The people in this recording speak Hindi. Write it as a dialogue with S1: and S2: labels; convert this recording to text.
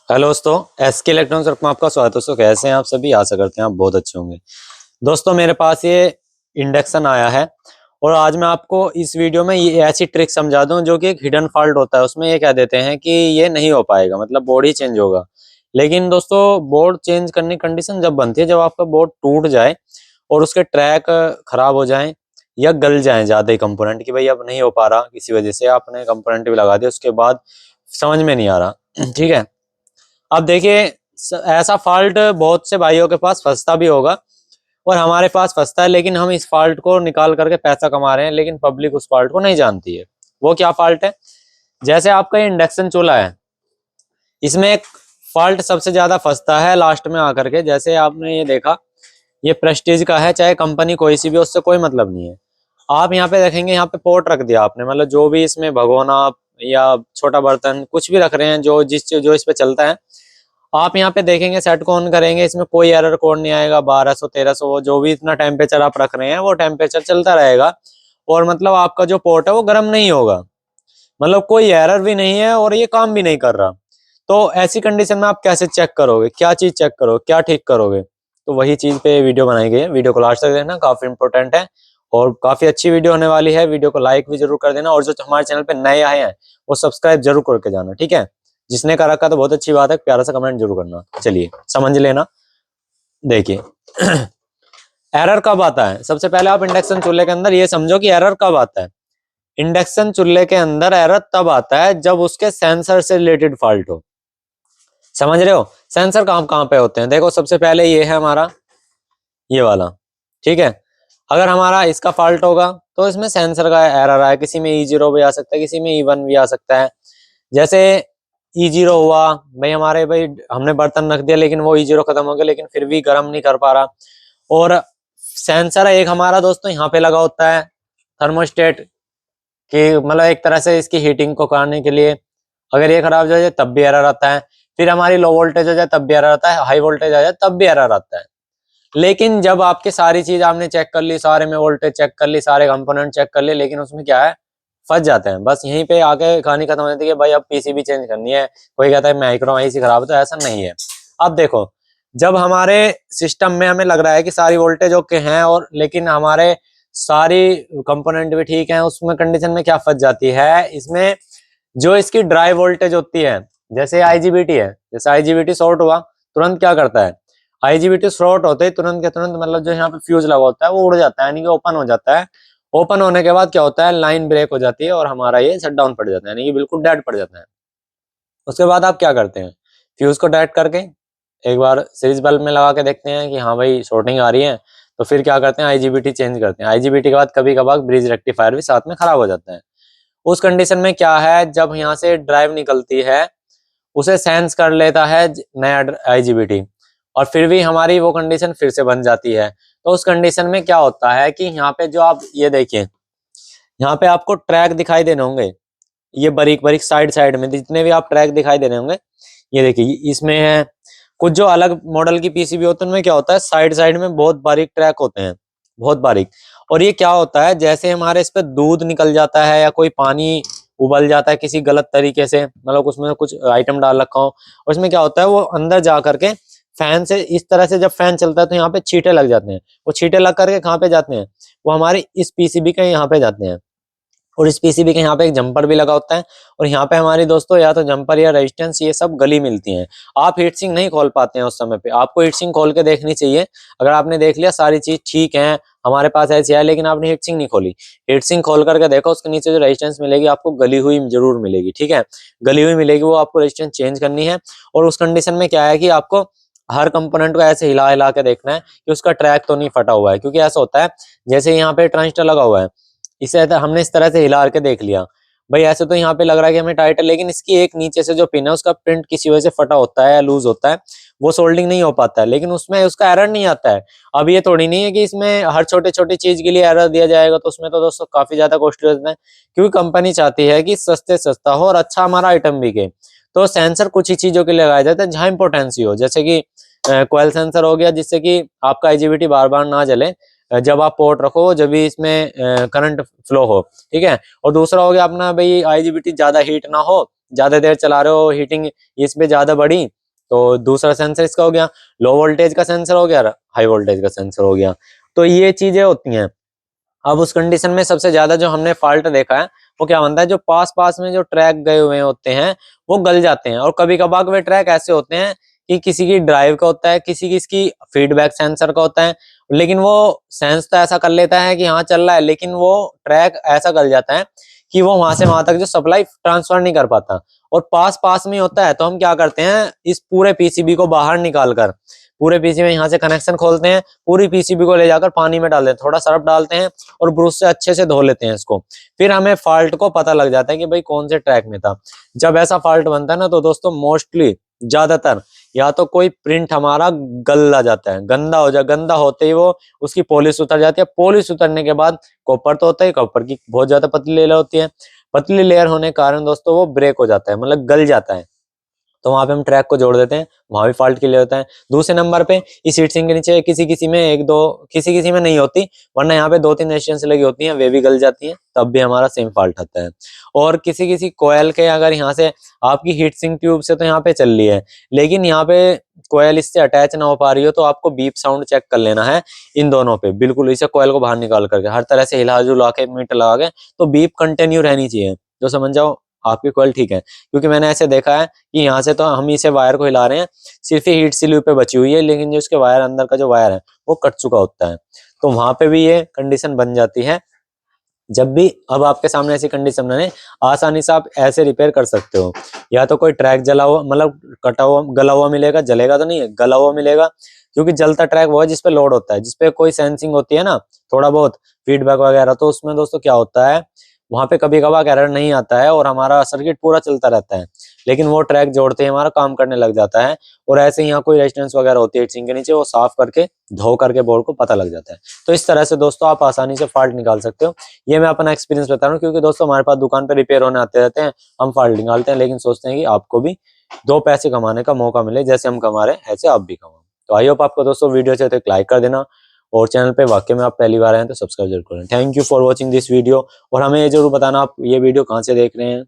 S1: हेलो दोस्तों, एसके इलेक्ट्रॉनिक्स में आपका स्वागत है। दोस्तों कैसे हैं आप सभी? आशा करते हैं आप बहुत अच्छे होंगे। दोस्तों मेरे पास ये इंडक्शन आया है और आज मैं आपको इस वीडियो में ये ऐसी ट्रिक समझा दूं जो कि एक हिडन फॉल्ट होता है। उसमें ये कह देते हैं कि ये नहीं हो पाएगा, मतलब बोर्ड ही चेंज होगा। लेकिन दोस्तों बोर्ड चेंज करने की कंडीशन जब बनती है जब आपका बोर्ड टूट जाए और उसके ट्रैक खराब हो जाए या गल जाए ज्यादा ही कंपोनेंट की भाई अब नहीं हो पा रहा, किसी वजह से आपने कंपोनेंट भी लगा दिया उसके बाद समझ में नहीं आ रहा। ठीक है, अब देखिए ऐसा फॉल्ट बहुत से भाइयों के पास फंसता भी होगा और हमारे पास फंसता है, लेकिन हम इस फॉल्ट को निकाल करके पैसा कमा रहे हैं, लेकिन पब्लिक उस फॉल्ट को नहीं जानती है। वो क्या फॉल्ट है? जैसे आपका ये इंडक्शन चूल्हा है, इसमें एक फॉल्ट सबसे ज्यादा फंसता है लास्ट में आकर के। जैसे आपने ये देखा, ये प्रेस्टीज का है, चाहे कंपनी कोई सी भी, उससे कोई मतलब नहीं है। आप यहाँ पे देखेंगे, यहाँ पे पोर्ट रख दिया आपने, मतलब जो भी इसमें भगोना या छोटा बर्तन कुछ भी रख रहे हैं जो इस पे चलता है, आप यहाँ पे देखेंगे सेट को ऑन करेंगे, इसमें कोई एरर कोड नहीं आएगा। 1200 1300 जो भी इतना टेम्परेचर आप रख रहे हैं वो टेम्परेचर चलता रहेगा और मतलब आपका जो पोर्ट है वो गर्म नहीं होगा, मतलब कोई एरर भी नहीं है और ये काम भी नहीं कर रहा। तो ऐसी कंडीशन में आप कैसे चेक करोगे, क्या चीज चेक करोगे, क्या ठीक करोगे? तो वही चीज पे वीडियो बनाई गई है। वीडियो को लास्ट तक देखना, काफी इंपॉर्टेंट है और काफी अच्छी वीडियो होने वाली है। वीडियो को लाइक भी जरूर कर देना और जो हमारे चैनल पे नए आए हैं वो सब्सक्राइब जरूर करके जाना, ठीक है? जिसने कर रखा तो बहुत अच्छी बात है, प्यारा सा कमेंट जरूर करना। चलिए समझ लेना। देखिए एरर कब आता है? सबसे पहले आप इंडक्शन चूल्हे के अंदर ये समझो कि एरर कब आता है। इंडक्शन चूल्हे के अंदर एरर तब आता है जब उसके सेंसर से रिलेटेड फॉल्ट हो। समझ रहे हो? सेंसर कहाँ कहाँ पे होते हैं? देखो सबसे पहले ये है हमारा ये वाला, ठीक है। अगर हमारा इसका फॉल्ट होगा तो इसमें सेंसर का एरर आया, किसी में E0 भी आ सकता है, किसी में E1 भी आ सकता है। जैसे E0 हुआ भाई, हमारे भाई हमने बर्तन रख दिया लेकिन वो E0 खत्म हो गया, लेकिन फिर भी गर्म नहीं कर पा रहा। और सेंसर एक हमारा दोस्तों यहाँ पे लगा होता है थर्मोस्टेट, कि मतलब एक तरह से इसकी हीटिंग को करने के लिए। अगर ये खराब हो जाए तब भी एरर आता है। फिर हमारी लो वोल्टेज हो जाए तब भी एरर आता है, हाई वोल्टेज आ जाए तब भी एरर आता है। लेकिन जब आपकी सारी चीज आपने चेक कर ली, सारे में वोल्टेज चेक कर ली, सारे कंपोनेंट चेक कर लिए, लेकिन उसमें क्या है, फंस जाते हैं। बस यहीं पे आके कहानी खत्म हो जाती है कि भाई अब पीसीबी चेंज करनी है। कोई कहता है माइक्रो आईसी खराब है, तो ऐसा नहीं है। अब देखो, जब हमारे सिस्टम में हमें लग रहा है कि सारी वोल्टेज ओके हैं और लेकिन हमारे सारी कंपोनेंट भी ठीक हैं, उसमें कंडीशन में क्या फंस जाती है, इसमें जो इसकी ड्राई वोल्टेज होती है, जैसे आईजीबीटी है, जैसे आईजीबीटी शॉर्ट हुआ तुरंत क्या करता है, आईजीबीटी शॉर्ट होते ही तुरंत के तुरंत मतलब जो यहाँ पे फ्यूज लगा होता है वो उड़ जाता है, यानी कि ओपन हो जाता है। ओपन होने के बाद क्या होता है, लाइन ब्रेक हो जाती है और हमारा ये शट डाउन पड़ जाता है, यानी कि बिल्कुल डेड पड़ जाता है। उसके बाद आप क्या करते हैं, फ्यूज को डेड करके एक बार सीरीज बल्ब में लगा के देखते हैं कि हाँ भाई शॉर्टिंग आ रही है। तो फिर क्या करते हैं, आईजीबीटी चेंज करते हैं। आईजीबीटी के बाद कभी कभार ब्रिज रेक्टिफायर भी साथ में खराब हो जाता है। उस कंडीशन में क्या है, जब यहाँ से ड्राइव निकलती है उसे सेंस कर लेता है नया आईजीबीटी, और फिर भी हमारी वो कंडीशन फिर से बन जाती है। तो उस कंडीशन में क्या होता है कि यहाँ पे जो आप ये देखिए, यहाँ पे आपको ट्रैक दिखाई देने होंगे, ये बारीक बारीक साइड साइड में जितने भी आप ट्रैक दिखाई दे रहे होंगे, ये देखिए इसमें है। कुछ जो अलग मॉडल की पीसीबी होते हैं उनमें क्या होता है, साइड साइड में बहुत बारीक ट्रैक होते हैं, बहुत बारीक। और ये क्या होता है, जैसे हमारे इस पे दूध निकल जाता है या कोई पानी उबल जाता है किसी गलत तरीके से, मतलब उसमें कुछ आइटम डाल रखा हो, और इसमें क्या होता है वो अंदर जा करके फैन से इस तरह से जब फैन चलता है तो यहाँ पे छींटे लग जाते हैं। वो छींटे लग करके कहाँ पे जाते हैं, वो हमारी इस पीसीबी के यहाँ पे जाते हैं। और इस पीसीबी के यहाँ पे एक जंपर भी लगा होता है और यहाँ पे हमारी दोस्तों या तो जंपर या रेजिस्टेंस ये सब गली मिलती हैं। आप हीट सिंक नहीं खोल पाते हैं उस समय पे, आपको हीट सिंक खोल के देखनी चाहिए। अगर आपने देख लिया सारी चीज ठीक है, हमारे पास ऐसी है, लेकिन आपने हीट सिंक नहीं खोली, हीट सिंक खोल करके देखो, उसके नीचे जो रेजिस्टेंस मिलेगी आपको गली हुई जरूर मिलेगी, ठीक है? गली हुई मिलेगी, वो आपको रेजिस्टेंस चेंज करनी है। और उस कंडीशन में क्या है कि आपको हर कंपोनेंट को ऐसे हिला हिला के देखना है कि उसका ट्रैक तो नहीं फटा हुआ है, क्योंकि ऐसा होता है जैसे यहाँ पे ट्रांजिस्टर लगा हुआ है, इसे हमने इस तरह से हिला के देख लिया, भाई ऐसे तो यहाँ पे लग रहा है कि हमें टाइट है, लेकिन इसकी एक नीचे से जो पिन है उसका प्रिंट किसी वजह से फटा होता है या लूज होता है, वो सोल्डिंग नहीं हो पाता है, लेकिन उसमें उसका एरर नहीं आता है। अब ये थोड़ी नहीं है कि इसमें हर छोटे छोटी चीज के लिए एरर दिया जाएगा, तो उसमें तो दोस्तों काफी ज्यादा कॉस्टली होता है, क्योंकि कंपनी चाहती है कि सस्ते सस्ता हो और अच्छा हमारा आइटम बिके। तो सेंसर कुछ ही चीजों के लिए लगाया जाता है जहां इंपोर्टेंसी हो, जैसे कि कोयल सेंसर हो गया, जिससे कि आपका आईजीबीटी बार बार ना जले जब आप पोर्ट रखो, जब भी इसमें करंट फ्लो हो, ठीक है? और दूसरा हो गया अपना भाई आईजीबीटी ज्यादा हीट ना हो, ज्यादा देर चला रहे हो, हीटिंग इसमें ज्यादा बढ़ी तो दूसरा सेंसर इसका हो गया, लो वोल्टेज का सेंसर हो गया, हाई वोल्टेज का सेंसर हो गया। तो ये चीजें होती हैं। अब उस कंडीशन में सबसे ज्यादा जो हमने फॉल्ट देखा है वो क्या बनता है, जो पास पास में जो ट्रैक गए हुए होते हैं वो गल जाते हैं। और कभी कभार वे ट्रैक ऐसे होते हैं कि किसी की ड्राइव का होता है, किसी की इसकी फीडबैक सेंसर का होता है, लेकिन वो सेंस तो ऐसा कर लेता है कि हाँ चल रहा है, लेकिन वो ट्रैक ऐसा गल जाता है कि वो वहां से वहां तक जो सप्लाई ट्रांसफर नहीं कर पाता। और पास पास में होता है तो हम क्या करते हैं, इस पूरे पीसीबी को बाहर निकाल कर, पूरे पीसीबी में यहाँ से कनेक्शन खोलते हैं, पूरी पीसीबी को ले जाकर पानी में डाल देते हैं, थोड़ा सर्फ डालते हैं और ब्रश से अच्छे से धो लेते हैं इसको। फिर हमें फॉल्ट को पता लग जाता है कि भाई कौन से ट्रैक में था। जब ऐसा फॉल्ट बनता है ना तो दोस्तों मोस्टली ज्यादातर या तो कोई प्रिंट हमारा गल जाता है, गंदा हो जाए, गंदा होते ही वो उसकी पॉलिश उतर जाती है। पॉलिश उतरने के बाद कॉपर तो होता है, कॉपर की बहुत ज्यादा पतली लेयर होती है, पतली लेयर होने के कारण दोस्तों वो ब्रेक हो जाता है, मतलब गल जाता है। तो वहां पे हम ट्रैक को जोड़ देते हैं, वहां भी फॉल्ट क्लियर होता है। दूसरे नंबर पे इस हीट सिंक के नीचे किसी किसी में एक दो, किसी किसी में नहीं होती, वरना यहाँ पे 2-3 रेजिस्टेंस लगी होती हैं, वे भी गल जाती हैं, तब भी हमारा सेम फॉल्ट आता है। और किसी किसी कोयल के अगर यहाँ से आपकी हीट सिंक ट्यूब से तो यहाँ पे चल रही है, लेकिन यहाँ पे कोयल इससे अटैच ना हो पा रही हो, तो आपको बीप साउंड चेक कर लेना है इन दोनों पे। बिल्कुल इसे कोयल को बाहर निकाल करके हर तरह से हिला जुला के मीटर लगा के, तो बीप कंटिन्यू रहनी चाहिए, जो समझ जाओ आपकी कोयल ठीक है। क्योंकि मैंने ऐसे देखा है कि यहाँ से तो हम इसे वायर को हिला रहे हैं, सिर्फ ही हीट सिल्यू पे बची हुई है, लेकिन जो उसके वायर अंदर का जो वायर है वो कट चुका होता है। तो वहां पे भी ये कंडीशन बन जाती है। जब भी अब आपके सामने ऐसी कंडीशन बने, आसानी से आप ऐसे रिपेयर कर सकते हो। या तो कोई ट्रैक जला हुआ, मतलब कटा हुआ गला हुआ मिलेगा, जलेगा तो नहीं है, गला हुआ मिलेगा। क्योंकि जलता ट्रैक वो है जिसपे लोड होता है, जिसपे कोई सेंसिंग होती है ना, थोड़ा बहुत फीडबैक वगैरह, तो उसमें दोस्तों क्या होता है, वहां पे कभी कभार एरर नहीं आता है और हमारा सर्किट पूरा चलता रहता है, लेकिन वो ट्रैक जोड़ते ही हमारा काम करने लग जाता है। और ऐसे यहाँ कोई रेजिस्टेंस वगैरह होती है हीट सिंक के नीचे, वो साफ करके धो करके बोर्ड को पता लग जाता है। तो इस तरह से दोस्तों आप आसानी से फॉल्ट निकाल सकते हो। ये मैं अपना एक्सपीरियंस बता रहा हूँ, क्योंकि दोस्तों हमारे पास दुकान पे रिपेयर होने आते रहते हैं, हम फॉल्ट निकालते हैं, लेकिन सोचते हैं कि आपको भी 2 पैसे कमाने का मौका मिले, जैसे हम कमा रहे हैं ऐसे आप भी कमाओ। तो आई होप आपको दोस्तों वीडियो अच्छे तो एक लाइक कर देना, और चैनल पे वाकई में आप पहली बार आए हैं तो सब्सक्राइब जरूर करें। Thank you for watching this video, और हमें ये जरूर बताना आप ये वीडियो कहाँ से देख रहे हैं।